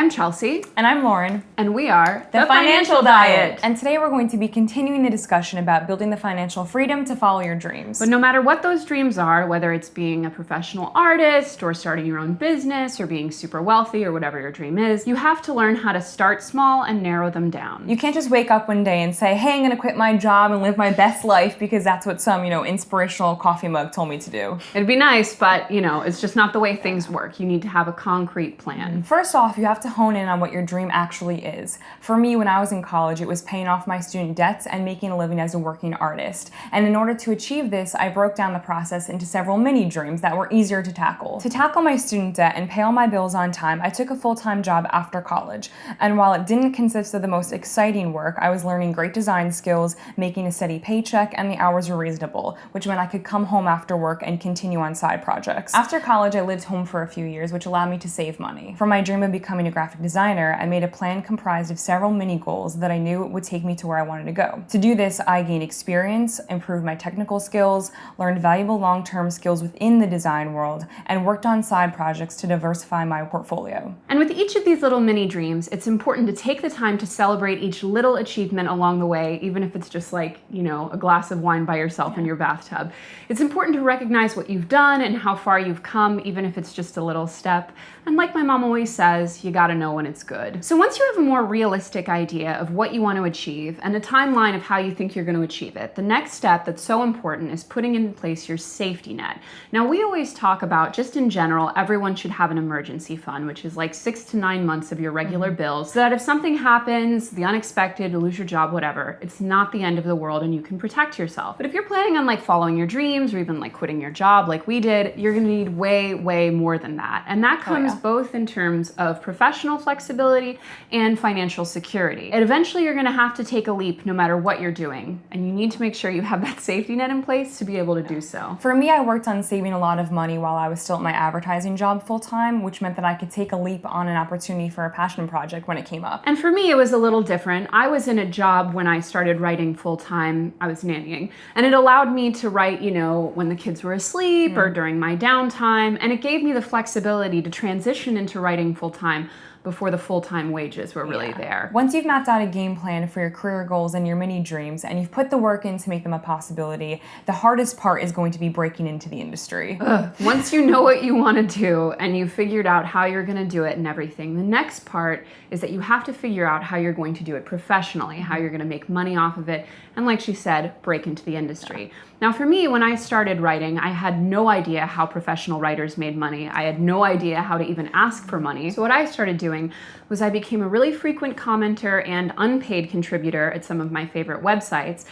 am Chelsea. And I'm Lauren. And we are The Financial Diet. And today we're going to be continuing the discussion about building the financial freedom to follow your dreams. But no matter what those dreams are, whether it's being a professional artist or starting your own business or being super wealthy or whatever your dream is, you have to learn how to start small and narrow them down. You can't just wake up one day and say, hey, I'm going to quit my job and live my best life because that's what some, inspirational coffee mug told me to do. It'd be nice, but, it's just not the way things work. You need to have a concrete plan. First off, you have to hone in on what your dream actually is. For me, when I was in college, it was paying off my student debts and making a living as a working artist. And in order to achieve this, I broke down the process into several mini dreams that were easier to tackle. To tackle my student debt and pay all my bills on time, I took a full-time job after college. And while it didn't consist of the most exciting work, I was learning great design skills, making a steady paycheck, and the hours were reasonable, which meant I could come home after work and continue on side projects. After college, I lived home for a few years, which allowed me to save money. For my dream of becoming a graphic designer, I made a plan comprised of several mini goals that I knew would take me to where I wanted to go. To do this, I gained experience, improved my technical skills, learned valuable long-term skills within the design world, and worked on side projects to diversify my portfolio. And with each of these little mini dreams, it's important to take the time to celebrate each little achievement along the way, even if it's just like, a glass of wine by yourself in your bathtub. It's important to recognize what you've done and how far you've come, even if it's just a little step. And like my mom always says, you gotta know when it's good. So once you have a more realistic idea of what you want to achieve and a timeline of how you think you're going to achieve it, the next step that's so important is putting in place your safety net. Now, we always talk about, just in general, everyone should have an emergency fund, which is like 6 to 9 months of your regular bills, so that if something happens, the unexpected, you lose your job, whatever, it's not the end of the world and you can protect yourself. But if you're planning on following your dreams or even quitting your job like we did, you're going to need way, way more than that. And that comes both in terms of professional flexibility and financial security. And eventually you're going to have to take a leap no matter what you're doing. And you need to make sure you have that safety net in place to be able to do so. For me, I worked on saving a lot of money while I was still at my advertising job full-time, which meant that I could take a leap on an opportunity for a passion project when it came up. And for me, it was a little different. I was in a job when I started writing full-time. I was nannying. And it allowed me to write, when the kids were asleep or during my downtime. And it gave me the flexibility to transition into writing full-time before the full-time wages were really there. Once you've mapped out a game plan for your career goals and your mini dreams, and you've put the work in to make them a possibility, the hardest part is going to be breaking into the industry. Once you know what you want to do and you've figured out how you're going to do it and everything, the next part is that you have to figure out how you're going to do it professionally, how you're going to make money off of it, and like she said, break into the industry. Now for me, when I started writing, I had no idea how professional writers made money. I had no idea how to even ask for money. So what I started doing was I became a really frequent commenter and unpaid contributor at some of my favorite websites.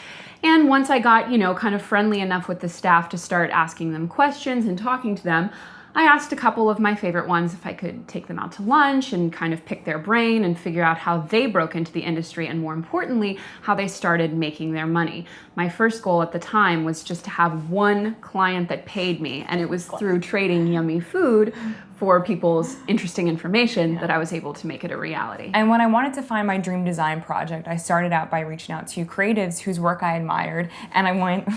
And once I got, kind of friendly enough with the staff to start asking them questions and talking to them, I asked a couple of my favorite ones if I could take them out to lunch and kind of pick their brain and figure out how they broke into the industry and, more importantly, how they started making their money. My first goal at the time was just to have one client that paid me, and it was through trading yummy food for people's interesting information that I was able to make it a reality. And when I wanted to find my dream design project, I started out by reaching out to creatives whose work I admired, and I went,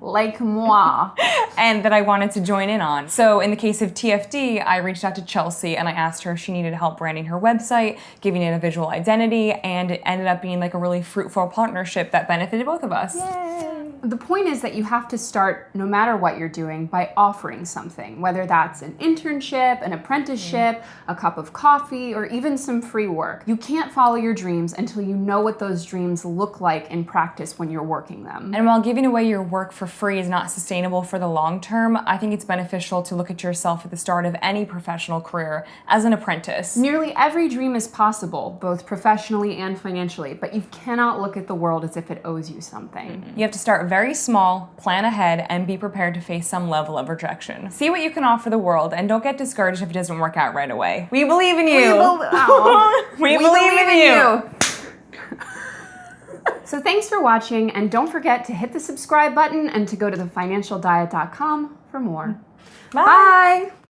like moi, and that I wanted to join in on. So in the case of TFD, I reached out to Chelsea and I asked her if she needed help branding her website, giving it a visual identity, and it ended up being a really fruitful partnership that benefited both of us. Yay. The point is that you have to start, no matter what you're doing, by offering something, whether that's an internship, an apprenticeship, a cup of coffee, or even some free work. You can't follow your dreams until you know what those dreams look like in practice when you're working them. And while giving away your work for free is not sustainable for the long term, I think it's beneficial to look at yourself at the start of any professional career as an apprentice. Nearly every dream is possible, both professionally and financially, but you cannot look at the world as if it owes you something. You have to start very small, plan ahead, and be prepared to face some level of rejection. See what you can offer the world, and don't get discouraged if it doesn't work out right away. We believe in you! We believe in you! So thanks for watching, and don't forget to hit the subscribe button and to go to thefinancialdiet.com for more. Bye!